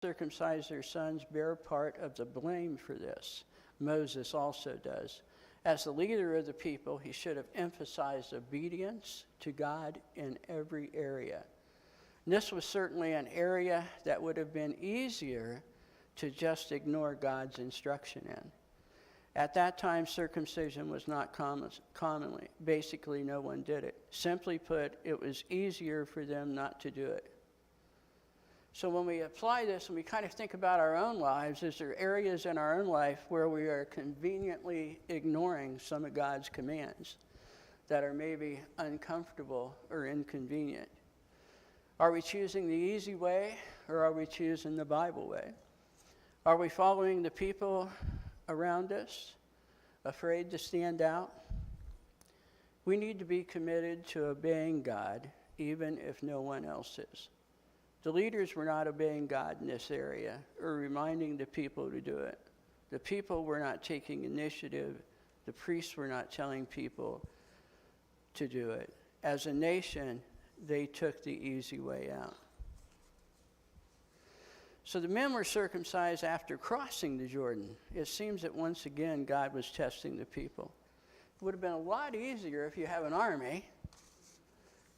uncircumcised their sons bear part of the blame for this. Moses also does. As the leader of the people, he should have emphasized obedience to God in every area. And this was certainly an area that would have been easier to just ignore God's instruction in. At that time, circumcision was not commonly. Basically, no one did it. Simply put, it was easier for them not to do it. So when we apply this and we kind of think about our own lives, is there areas in our own life where we are conveniently ignoring some of God's commands that are maybe uncomfortable or inconvenient? Are we choosing the easy way, or are we choosing the Bible way? Are we following the people around us, afraid to stand out? We need to be committed to obeying God, even if no one else is. The leaders were not obeying God in this area or reminding the people to do it. The people were not taking initiative. The priests were not telling people to do it. As a nation, they took the easy way out. So the men were circumcised after crossing the Jordan. It seems that once again God was testing the people. It would have been a lot easier if you have an army,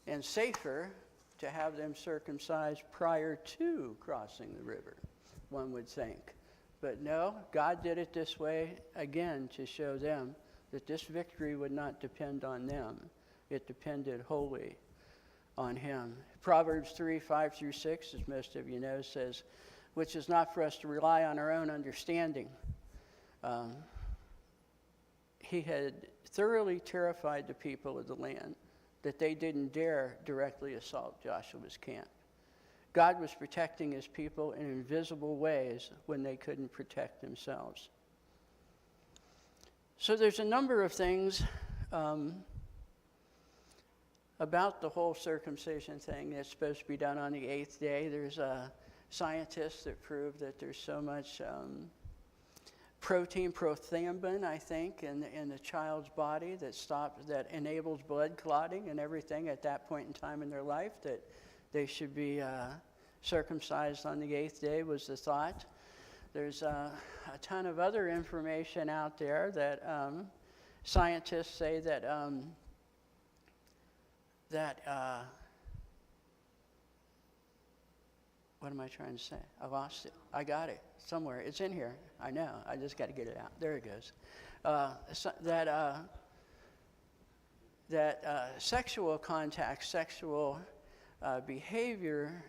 and safer to have them circumcised prior to crossing the river, one would think. But no, God did it this way again to show them that this victory would not depend on them. It depended wholly on him. Proverbs 3:5-6, as most of you know, says, which is not for us to rely on our own understanding. He had thoroughly terrified the people of the land that they didn't dare directly assault Joshua's camp. God was protecting his people in invisible ways when they couldn't protect themselves. So there's a number of things about the whole circumcision thing that's supposed to be done on the 8th day. There's scientists that prove that there's so much protein, prothambin, I think, in the child's body that enables blood clotting and everything at that point in time in their life, that they should be circumcised on the 8th day was the thought. There's a ton of other information out there that scientists say that what am I trying to say? I lost it. I got it somewhere. It's in here. I know. I just got to get it out. There it goes. Sexual contact, sexual behavior,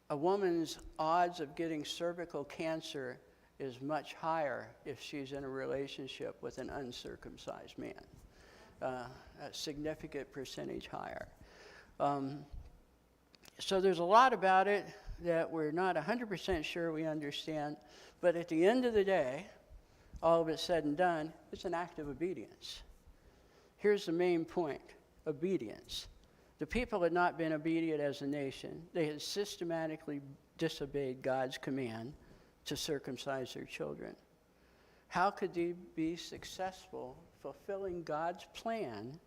a woman's odds of getting cervical cancer is much higher if she's in a relationship with an uncircumcised man. A significant percentage higher. So there's a lot about it that we're not 100% sure we understand, but at the end of the day, all of it said and done, it's an act of obedience. Here's the main point: obedience. The people had not been obedient as a nation. They had systematically disobeyed God's command to circumcise their children. How could they be successful fulfilling God's plan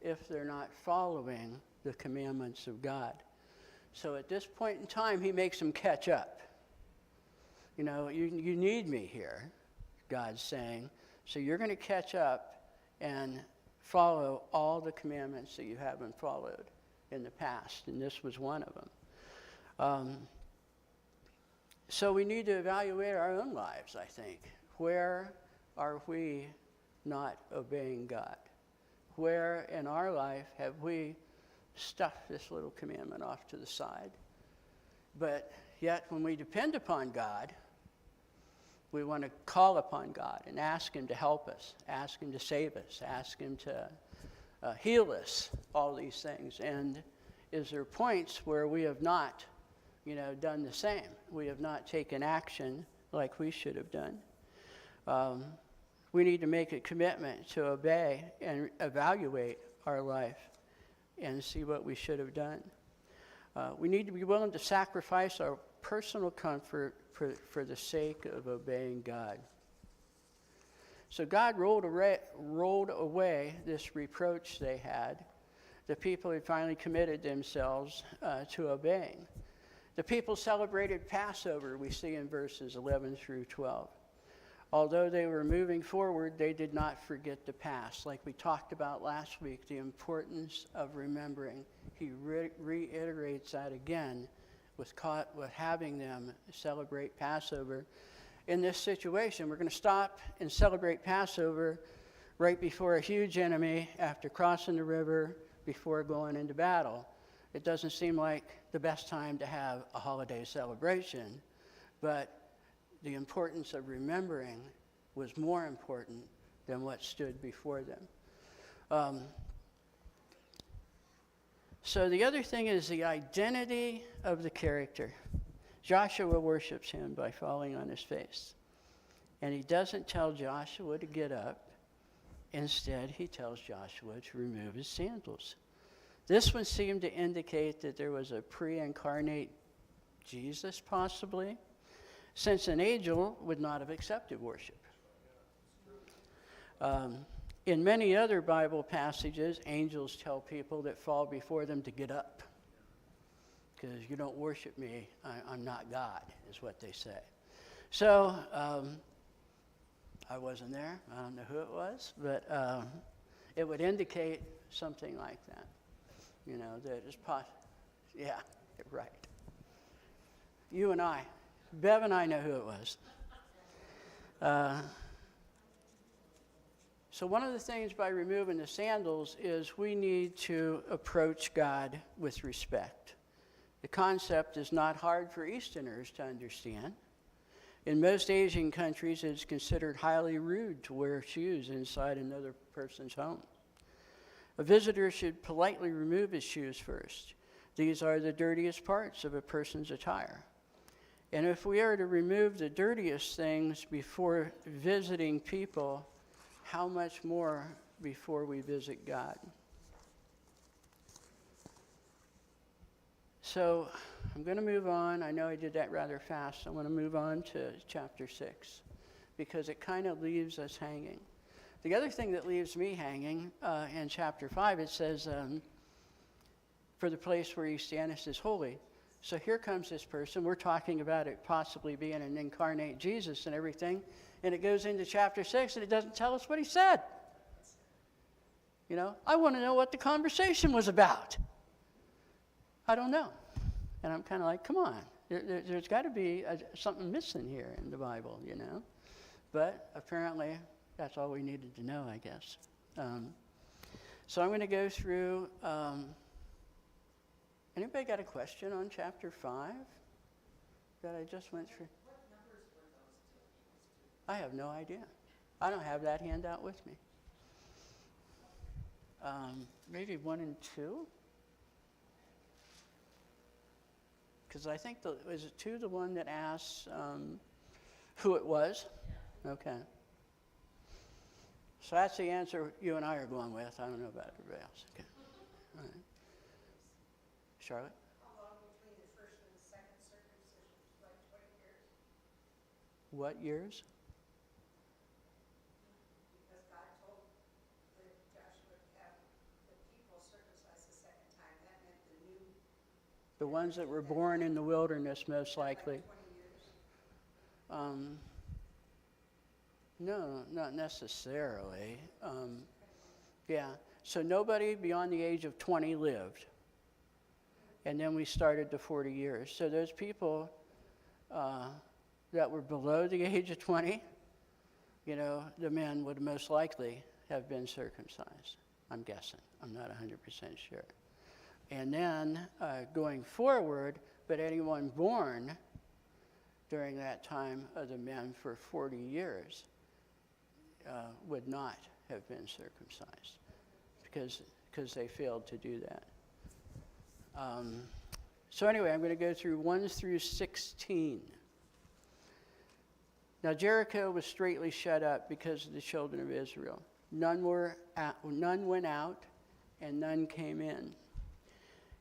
if they're not following the commandments of God? So at this point in time, he makes them catch up. You know, you need me here, God's saying. So you're going to catch up and follow all the commandments that you haven't followed in the past. And this was one of them. So we need to evaluate our own lives, I think. Where are we not obeying God? Where in our life have we stuff this little commandment off to the side? But yet when we depend upon God, we want to call upon God and ask him to help us, ask him to save us, ask him to heal us, all these things. And is there points where we have not, done the same? We have not taken action like we should have done. We need to make a commitment to obey and evaluate our life and see what we should have done. We need to be willing to sacrifice our personal comfort for the sake of obeying God. So God rolled away this reproach they had. The people had finally committed themselves to obeying. The people celebrated Passover, we see in verses 11 through 12. Although they were moving forward, they did not forget the past. Like we talked about last week, the importance of remembering. He reiterates that again with having them celebrate Passover. In this situation, we're going to stop and celebrate Passover right before a huge enemy after crossing the river before going into battle. It doesn't seem like the best time to have a holiday celebration, but the importance of remembering was more important than what stood before them. So the other thing is the identity of the character. Joshua worships him by falling on his face. And he doesn't tell Joshua to get up. Instead, he tells Joshua to remove his sandals. This one seemed to indicate that there was a pre-incarnate Jesus, possibly, since an angel would not have accepted worship. In many other Bible passages, angels tell people that fall before them to get up. Because you don't worship me, I'm not God, is what they say. So, I wasn't there. I don't know who it was, but it would indicate something like that. You know, that it's yeah, right. You and I. Bev and I know who it was. So one of the things by removing the sandals is we need to approach God with respect. The concept is not hard for Easterners to understand. In most Asian countries, it's considered highly rude to wear shoes inside another person's home. A visitor should politely remove his shoes first. These are the dirtiest parts of a person's attire. And if we are to remove the dirtiest things before visiting people, how much more before we visit God? So I'm going to move on. I know I did that rather fast. I want to move on to chapter 6 because it kind of leaves us hanging. The other thing that leaves me hanging in chapter 5, it says, for the place where you stand is holy. So here comes this person. We're talking about it possibly being an incarnate Jesus and everything. And it goes into chapter 6 and it doesn't tell us what he said. You know, I want to know what the conversation was about. I don't know. And I'm kind of like, come on. There's got to be something missing here in the Bible, you know. But apparently that's all we needed to know, I guess. So I'm going to go through. Anybody got a question on chapter 5 that I just went through? What numbers were those two equals to? I have no idea. I don't have that handout with me. Maybe 1 and 2? Because I think, is it 2 the one that asks who it was? Yeah. Okay. So that's the answer you and I are going with. I don't know about everybody else. Okay. All right. Charlotte? How long between the first and the second circumcision? Like 20 years? What years? Because God told Joshua to have the people circumcised the second time. That meant the new. The ones that were born in the wilderness, most likely. Like 20 years? No, not necessarily. Yeah, so nobody beyond the age of 20 lived. And then we started the 40 years. So those people that were below the age of 20, you know, the men would most likely have been circumcised. I'm guessing. I'm not 100% sure. And then going forward, but anyone born during that time of the men for 40 years would not have been circumcised because they failed to do that. So anyway, I'm going to go through 1 through 16. Now Jericho was straitly shut up because of the children of Israel. None went out, and none came in.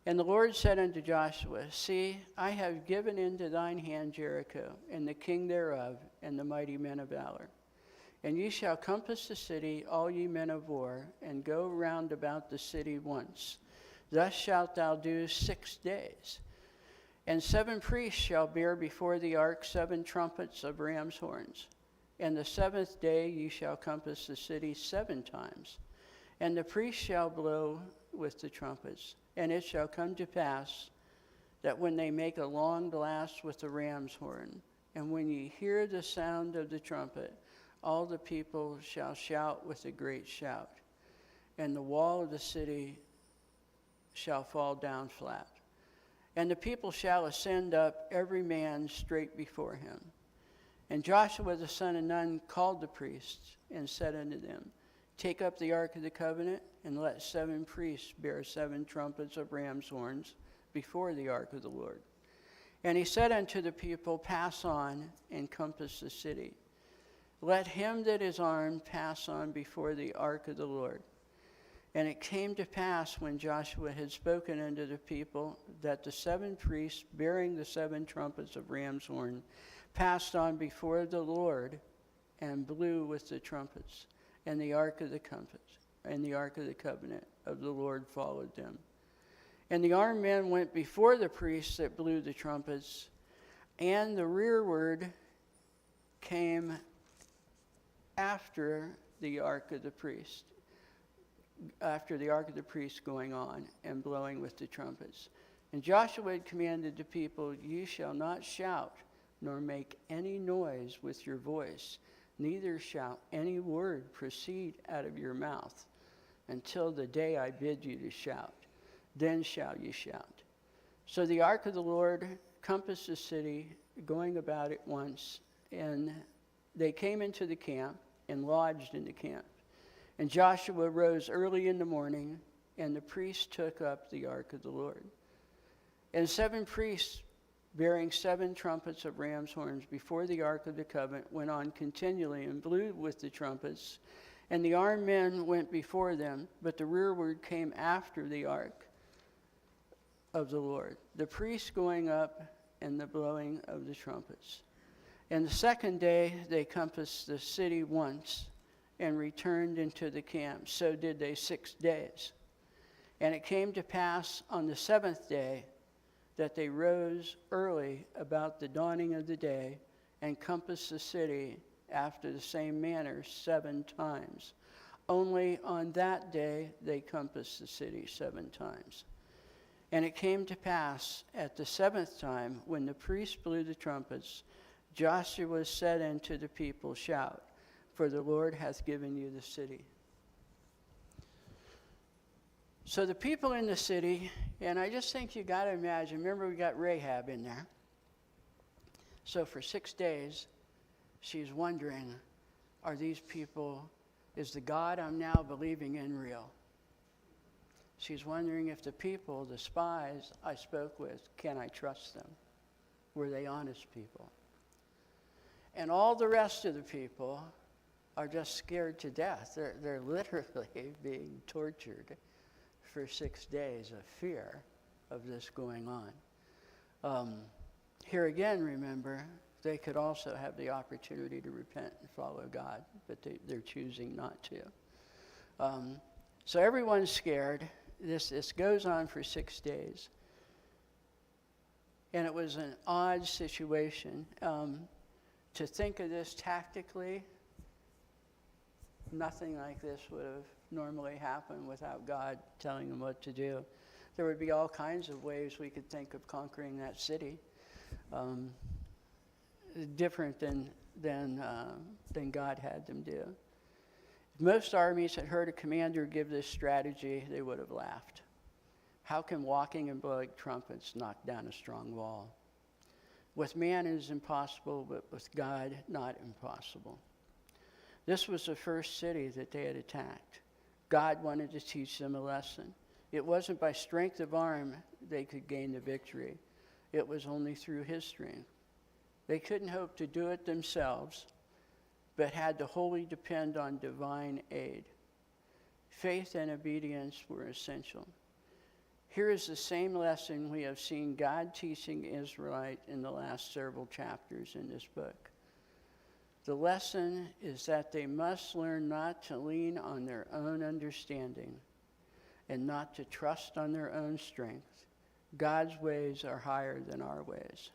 And the Lord said unto Joshua, See, I have given into thine hand Jericho, and the king thereof, and the mighty men of valor. And ye shall compass the city, all ye men of war, and go round about the city once. Thus shalt thou do 6 days. And 7 priests shall bear before the ark 7 trumpets of ram's horns. And the 7th day ye shall compass the city 7 times. And the priests shall blow with the trumpets. And it shall come to pass that when they make a long blast with the ram's horn, and when ye hear the sound of the trumpet, all the people shall shout with a great shout. And the wall of the city shall fall down flat. And the people shall ascend up, every man straight before him. And Joshua the son of Nun called the priests, and said unto them, Take up the ark of the covenant, and let 7 priests bear 7 trumpets of ram's horns before the ark of the Lord. And he said unto the people, Pass on, and compass the city. Let him that is armed pass on before the ark of the Lord. And it came to pass, when Joshua had spoken unto the people, that the 7 priests bearing the 7 trumpets of ram's horn passed on before the Lord, and blew with the trumpets. And the ark of the covenant of the Lord followed them. And the armed men went before the priests that blew the trumpets, and the rearward came after the ark of the priest. After the ark of the priest going on and blowing with the trumpets. And Joshua had commanded the people, Ye shall not shout, nor make any noise with your voice, neither shall any word proceed out of your mouth, until the day I bid you to shout. Then shall ye shout. So the ark of the Lord compassed the city, going about it once, and they came into the camp and lodged in the camp. And Joshua rose early in the morning, and the priests took up the ark of the Lord. And 7 priests, bearing 7 trumpets of ram's horns before the ark of the covenant, went on continually and blew with the trumpets. And the armed men went before them, but the rearward came after the ark of the Lord, the priests going up and the blowing of the trumpets. And the 2nd day they compassed the city once, and returned into the camp. So did they 6 days. And it came to pass on the 7th day that they rose early about the dawning of the day, and compassed the city after the same manner 7 times. Only on that day they compassed the city 7 times. And it came to pass at the 7th time, when the priests blew the trumpets, Joshua said unto the people, Shout, for the Lord hath given you the city. So the people in the city, and I just think you got to imagine, remember we got Rahab in there. So for 6 days, she's wondering, are these people, is the God I'm now believing in real? She's wondering if the people, the spies I spoke with, can I trust them? Were they honest people? And all the rest of the people are just scared to death. They're literally being tortured for 6 days of fear of this going on. Here again, remember, they could also have the opportunity to repent and follow God, but they're choosing not to. So everyone's scared. This goes on for 6 days. And it was an odd situation. To think of this tactically, nothing like this would have normally happened without God telling them what to do. There would be all kinds of ways we could think of conquering that city, different than God had them do. If most armies had heard a commander give this strategy, they would have laughed. How can walking and blowing trumpets knock down a strong wall? With man it is impossible, but with God not impossible. This was the first city that they had attacked. God wanted to teach them a lesson. It wasn't by strength of arm they could gain the victory. It was only through his strength. They couldn't hope to do it themselves, but had to wholly depend on divine aid. Faith and obedience were essential. Here is the same lesson we have seen God teaching Israelite in the last several chapters in this book. The lesson is that they must learn not to lean on their own understanding and not to trust on their own strength, God's ways are higher than our ways.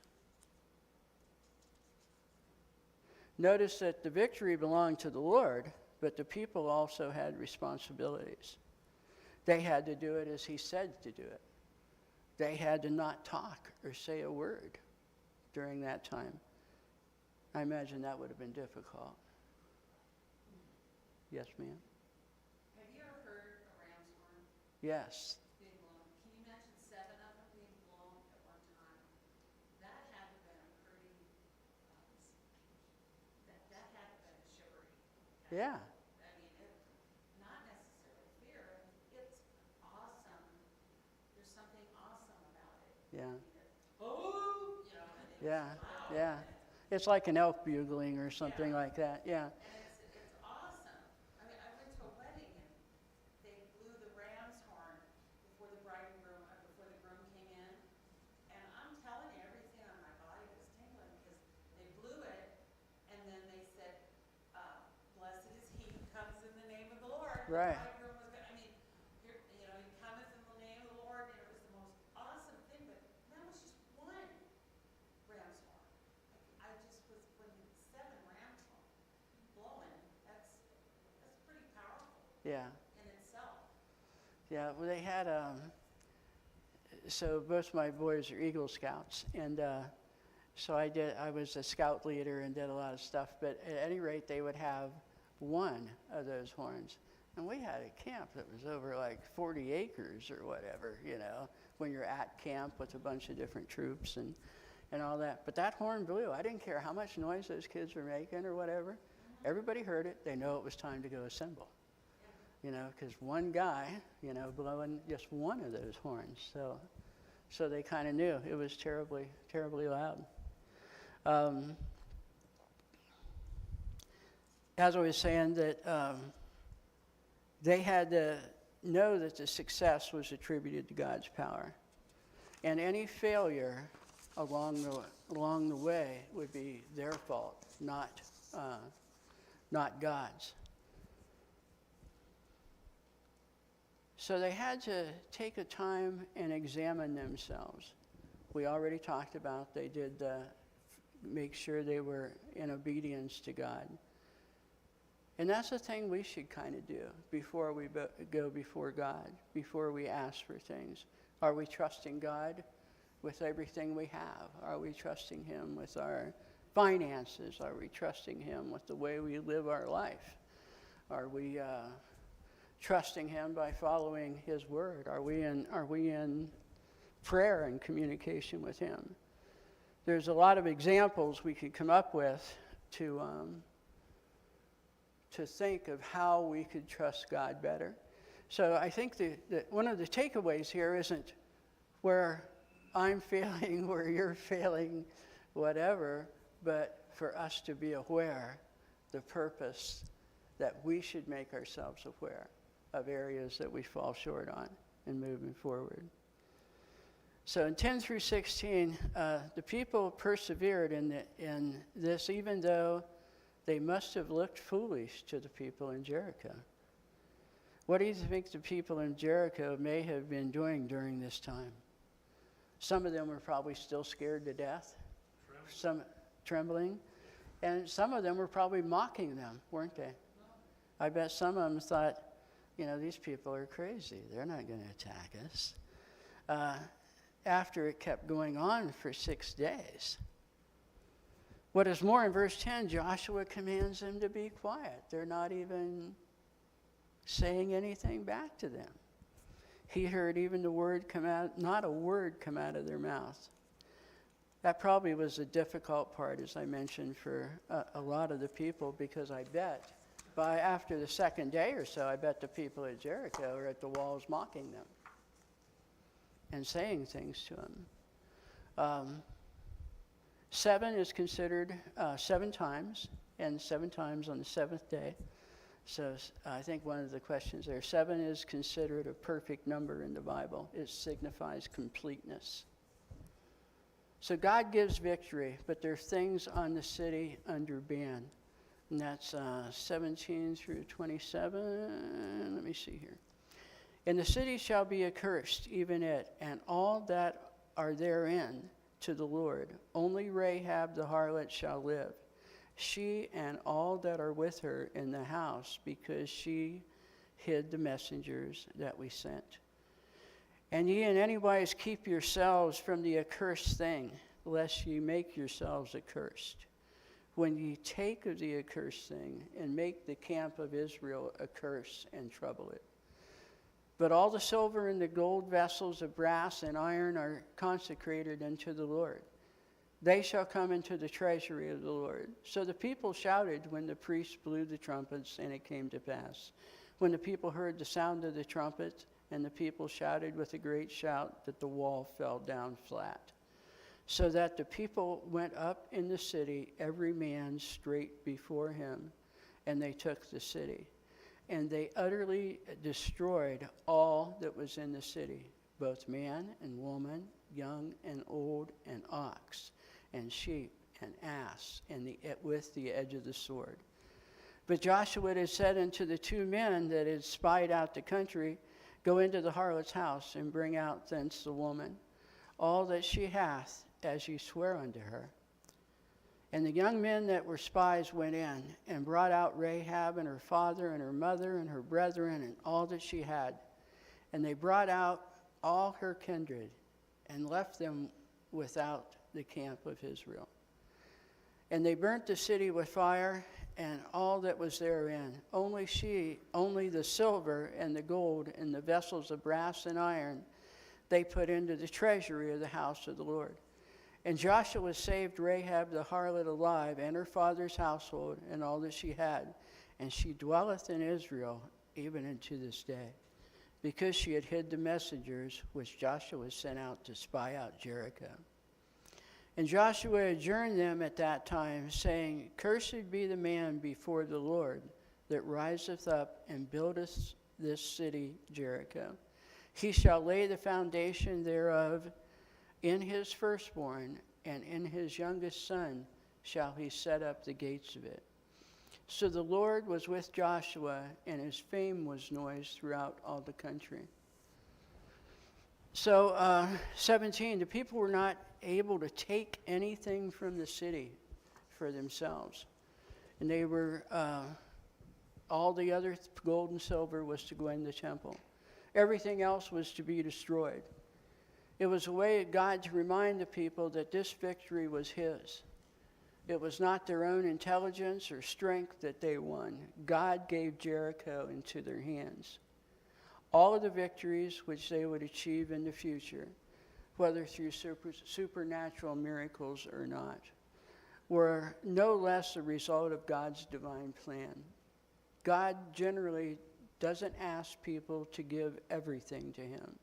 Notice that the victory belonged to the Lord, but the people also had responsibilities. They had to do it as he said to do it. They had to not talk or say a word during that time. I imagine that would have been difficult. Yes, ma'am? Have you ever heard a ram's horn Yes. being blown? Can you imagine 7 of them being blown at one time? That had to have been a pretty, that had to have been a shivery. Yeah. I mean, not necessarily fear. It's awesome. There's something awesome about it. Yeah. Oh, you know, and it's Yeah. loud. Yeah. It's like an elk bugling or something like that. Yeah. And it's awesome. I mean, I went to a wedding and they blew the ram's horn before the bride and groom, before the groom came in. And I'm telling you, everything on my body was tingling because they blew it and then they said, blessed is he who comes in the name of the Lord. Right. The bridegroom was gonna, I mean, here, you know, he cometh in the name of the Lord, and it was the most awesome thing, but that was just one ram's horn. I just was, when 7 ram's horn blowing, that's pretty powerful Yeah. in itself. Yeah. Well, they had, so both my boys are Eagle Scouts, and so I was a scout leader and did a lot of stuff, but at any rate, they would have one of those horns. And we had a camp that was over like 40 acres or whatever, you know, when you're at camp with a bunch of different troops and all that. But that horn blew. I didn't care how much noise those kids were making or whatever. Everybody heard it. They know it was time to go assemble, you know, because one guy, you know, blowing just one of those horns. So they kind of knew it was terribly, terribly loud. As I was saying, that they had to know that the success was attributed to God's power. And any failure along the way would be their fault, not God's. So they had to take a time and examine themselves. We already talked about they did make sure they were in obedience to God. And that's the thing we should kind of do before we go before God, before we ask for things. Are we trusting God with everything we have? Are we trusting him with our finances? Are we trusting him with the way we live our life? Are we trusting him by following his word? Are we in prayer and communication with him? There's a lot of examples we could come up with to think of how we could trust God better. So I think that one of the takeaways here isn't where I'm failing, where you're failing, whatever, but for us to be aware the purpose that we should make ourselves aware of areas that we fall short on and moving forward. So in 10 through 16, the people persevered in this, even though they must have looked foolish to the people in Jericho. What do you think the people in Jericho may have been doing during this time? Some of them were probably still scared to death, some trembling, and some of them were probably mocking them, weren't they? I bet some of them thought, you know, these people are crazy. They're not going to attack us. After it kept going on for 6 days. What is more, in verse 10, Joshua commands them to be quiet. They're not even saying anything back to them. He heard even the word come out, not a word come out of their mouth. That probably was the difficult part, as I mentioned, for a lot of the people, because I bet after the second day or so, I bet the people at Jericho are at the walls mocking them and saying things to them. 7 is considered 7 times, and 7 times on the 7th day. So I think one of the questions there, 7 is considered a perfect number in the Bible. It signifies completeness. So God gives victory, but there are things on the city under ban. And that's 17 through 27. Let me see here. And the city shall be accursed, even it, and all that are therein, to the Lord. Only Rahab the harlot shall live, she and all that are with her in the house, because she hid the messengers that we sent. And ye in any wise keep yourselves from the accursed thing, lest ye make yourselves accursed. When ye take of the accursed thing, and make the camp of Israel a curse, and trouble it. But all the silver and the gold vessels of brass and iron are consecrated unto the Lord. They shall come into the treasury of the Lord. So the people shouted when the priests blew the trumpets, and it came to pass. When the people heard the sound of the trumpet, and the people shouted with a great shout, that the wall fell down flat. So that the people went up in the city, every man straight before him, and they took the city. And they utterly destroyed all that was in the city, both man and woman, young and old, and ox, and sheep, and ass, and with the edge of the sword. But Joshua had said unto the two men that had spied out the country, Go into the harlot's house, and bring out thence the woman, all that she hath, as ye swear unto her. And the young men that were spies went in, and brought out Rahab and her father and her mother and her brethren and all that she had. And they brought out all her kindred, and left them without the camp of Israel. And they burnt the city with fire, and all that was therein. Only the silver and the gold and the vessels of brass and iron, they put into the treasury of the house of the Lord. And Joshua saved Rahab the harlot alive, and her father's household, and all that she had. And she dwelleth in Israel even unto this day, because she had hid the messengers which Joshua sent out to spy out Jericho. And Joshua adjourned them at that time, saying, Cursed be the man before the Lord that riseth up and buildeth this city Jericho. He shall lay the foundation thereof in his firstborn, and in his youngest son shall he set up the gates of it. So the Lord was with Joshua, and his fame was noised throughout all the country. So 17, the people were not able to take anything from the city for themselves. And they were, all the other gold and silver was to go in the temple. Everything else was to be destroyed. It was a way of God to remind the people that this victory was his. It was not their own intelligence or strength that they won. God gave Jericho into their hands. All of the victories which they would achieve in the future, whether through supernatural miracles or not, were no less a result of God's divine plan. God generally doesn't ask people to give everything to him.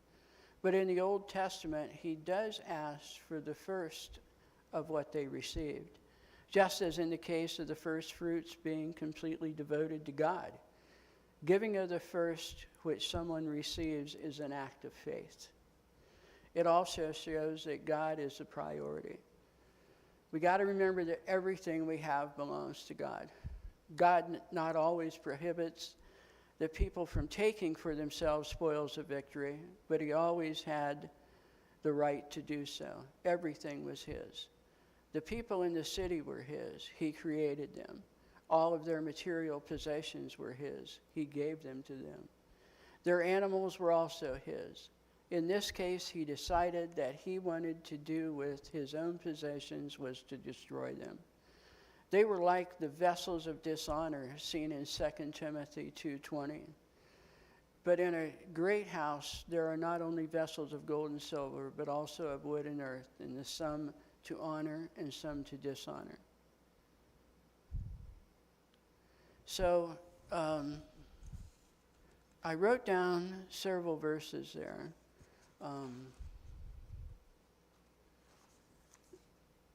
But in the Old Testament, he does ask for the first of what they received, just as in the case of the first fruits being completely devoted to God. Giving of the first which someone receives is an act of faith. It also shows that God is a priority. We got to remember that everything we have belongs to God. God not always prohibits the people from taking for themselves spoils of victory, but he always had the right to do so. Everything was his. The people in the city were his. He created them. All of their material possessions were his. He gave them to them. Their animals were also his. In this case, he decided that he wanted to do with his own possessions was to destroy them. They were like the vessels of dishonor seen in 2 Timothy 2:20. But in a great house there are not only vessels of gold and silver, but also of wood and earth, and the some to honor and some to dishonor. So I wrote down several verses there.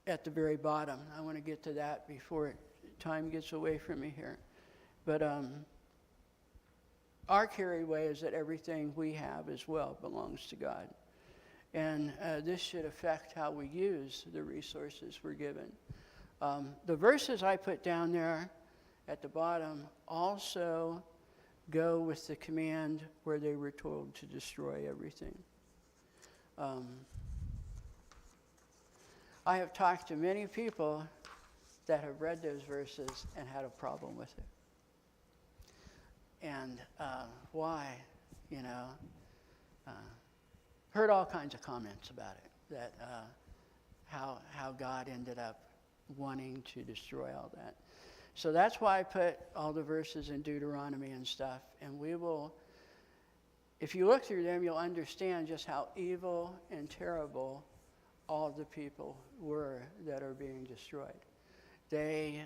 At the very bottom. I want to get to that before time gets away from me here. But our carryway is that everything we have as well belongs to God. And this should affect how we use the resources we're given. The verses I put down there at the bottom also go with the command where they were told to destroy everything. I have talked to many people that have read those verses and had a problem with it. And why, you know, heard all kinds of comments about it, that how God ended up wanting to destroy all that. So that's why I put all the verses in Deuteronomy and stuff, and we will, if you look through them, you'll understand just how evil and terrible all the people were that are being destroyed. They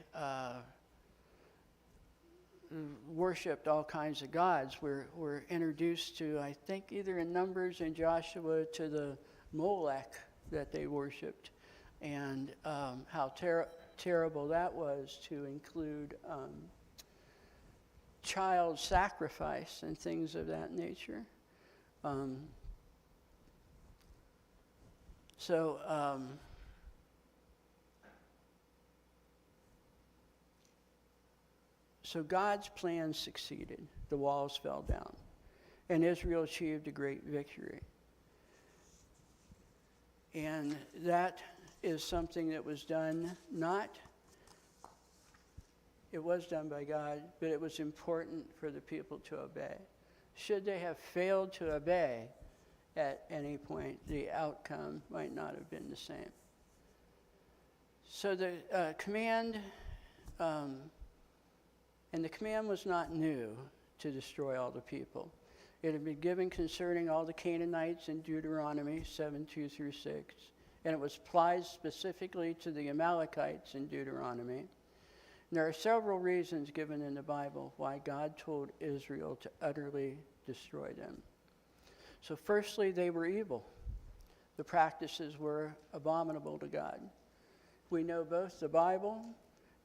worshipped all kinds of gods. We're introduced to, I think, either in Numbers and Joshua, to the Molech that they worshipped, and how terrible that was, to include child sacrifice and things of that nature. So God's plan succeeded. The walls fell down, and Israel achieved a great victory. And that is something that was done it was done by God, but it was important for the people to obey. Should they have failed to obey at any point, the outcome might not have been the same. So the command, and the command was not new to destroy all the people. It had been given concerning all the Canaanites in Deuteronomy 7:2-6, and it was applied specifically to the Amalekites in Deuteronomy. And there are several reasons given in the Bible why God told Israel to utterly destroy them. So firstly, they were evil. The practices were abominable to God. We know both the Bible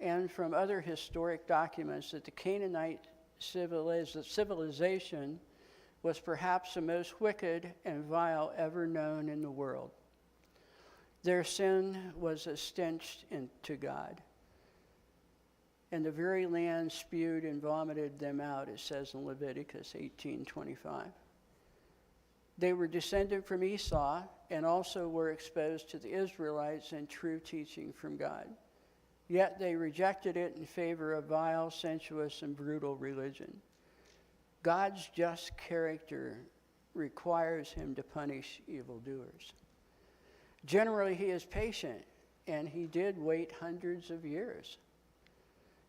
and from other historic documents that the Canaanite civilization was perhaps the most wicked and vile ever known in the world. Their sin was a stench to God. And the very land spewed and vomited them out, it says in Leviticus 18:25. They were descended from Esau and also were exposed to the Israelites and true teaching from God. Yet they rejected it in favor of vile, sensuous, and brutal religion. God's just character requires him to punish evildoers. Generally, he is patient, and he did wait hundreds of years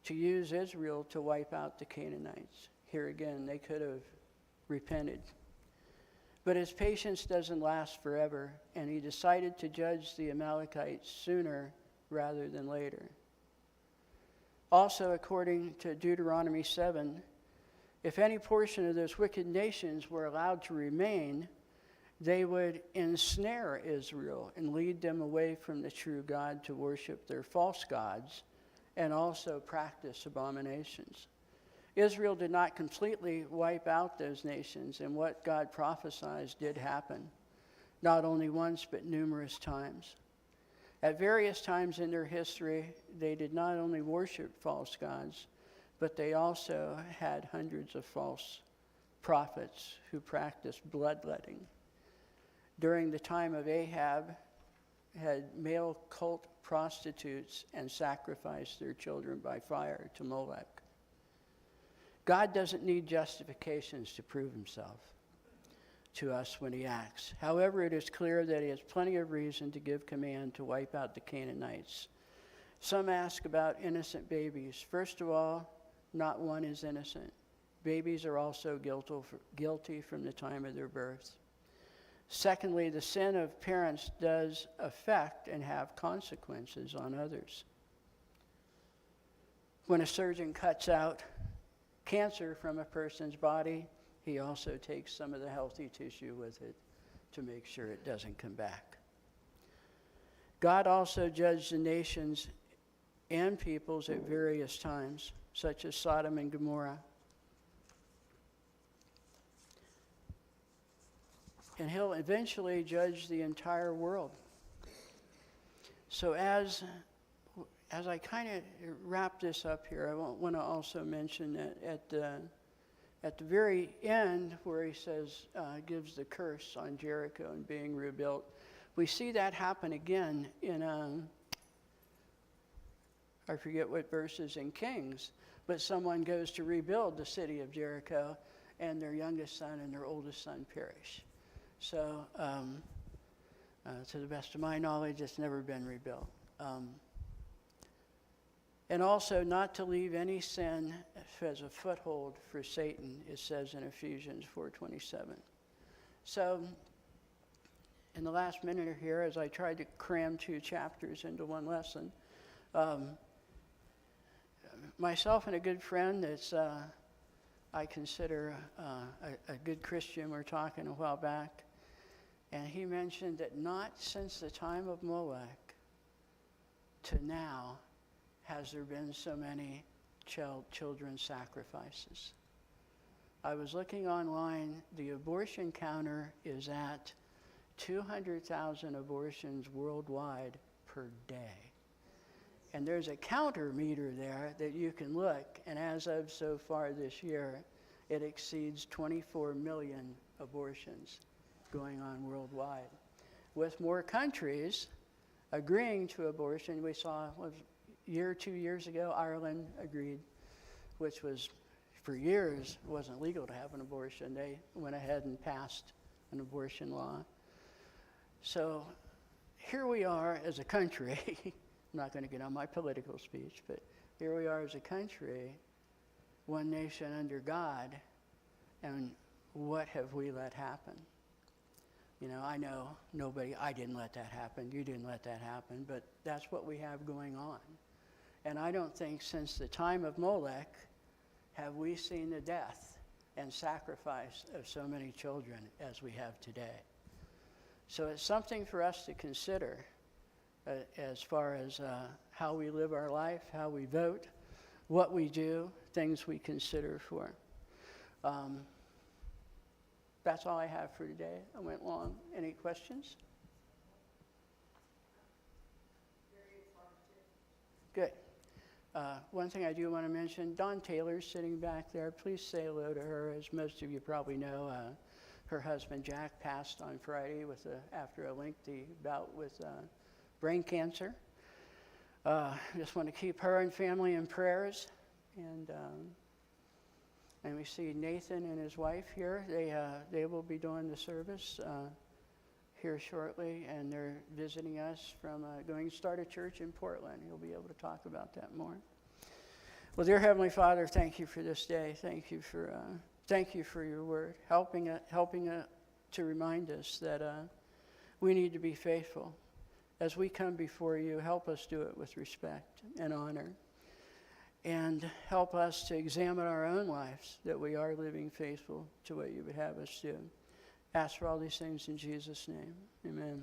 to use Israel to wipe out the Canaanites. Here again, they could have repented. But his patience doesn't last forever, and he decided to judge the Amalekites sooner rather than later. Also, according to Deuteronomy 7, if any portion of those wicked nations were allowed to remain, they would ensnare Israel and lead them away from the true God to worship their false gods and also practice abominations. Israel did not completely wipe out those nations, and what God prophesied did happen, not only once but numerous times. At various times in their history, they did not only worship false gods, but they also had hundreds of false prophets who practiced bloodletting. During the time of Ahab, had male cult prostitutes and sacrificed their children by fire to Molech. God doesn't need justifications to prove himself to us when he acts. However, it is clear that he has plenty of reason to give command to wipe out the Canaanites. Some ask about innocent babies. First of all, not one is innocent. Babies are also guilty from the time of their birth. Secondly, the sin of parents does affect and have consequences on others. When a surgeon cuts out cancer from a person's body, he also takes some of the healthy tissue with it to make sure it doesn't come back. God also judged the nations and peoples at various times, such as Sodom and Gomorrah. And he'll eventually judge the entire world. So as I kind of wrap this up here, I want to also mention that at the very end where he says, gives the curse on Jericho and being rebuilt, we see that happen again in, I forget what verses in Kings, but someone goes to rebuild the city of Jericho, and their youngest son and their oldest son perish. So, to the best of my knowledge, it's never been rebuilt. And also not to leave any sin as a foothold for Satan, it says in Ephesians 4:27. So, in the last minute here, as I tried to cram 2 chapters into one lesson, myself and a good friend that's I consider a good Christian, we were talking a while back, and he mentioned that not since the time of Molech to now has there been so many children sacrifices. I was looking online, the abortion counter is at 200,000 abortions worldwide per day. And there's a counter meter there that you can look, and as of so far this year, it exceeds 24 million abortions going on worldwide. With more countries agreeing to abortion, we saw, was a year, 2 years ago, Ireland agreed, which was, for years, wasn't legal to have an abortion. They went ahead and passed an abortion law. So here we are as a country. I'm not going to get on my political speech, but here we are as a country, one nation under God, and what have we let happen? You know, I know I didn't let that happen, you didn't let that happen, but that's what we have going on. And I don't think since the time of Molech have we seen the death and sacrifice of so many children as we have today. So it's something for us to consider as far as how we live our life, how we vote, what we do, things we consider for. That's all I have for today. I went long. Any questions? Very informative. Good. One thing I do want to mention, Dawn Taylor's sitting back there. Please say hello to her. As most of you probably know, her husband Jack passed on Friday after a lengthy bout with brain cancer. Just want to keep her and family in prayers. And we see Nathan and his wife here. They will be doing the service here shortly, and they're visiting us from going to start a church in Portland. He'll be able to talk about that more. Well, dear Heavenly Father, thank you for this day. Thank you for your word, helping to remind us that we need to be faithful. As we come before you, help us do it with respect and honor. And help us to examine our own lives, that we are living faithful to what you would have us do. Ask for all these things in Jesus' name. Amen.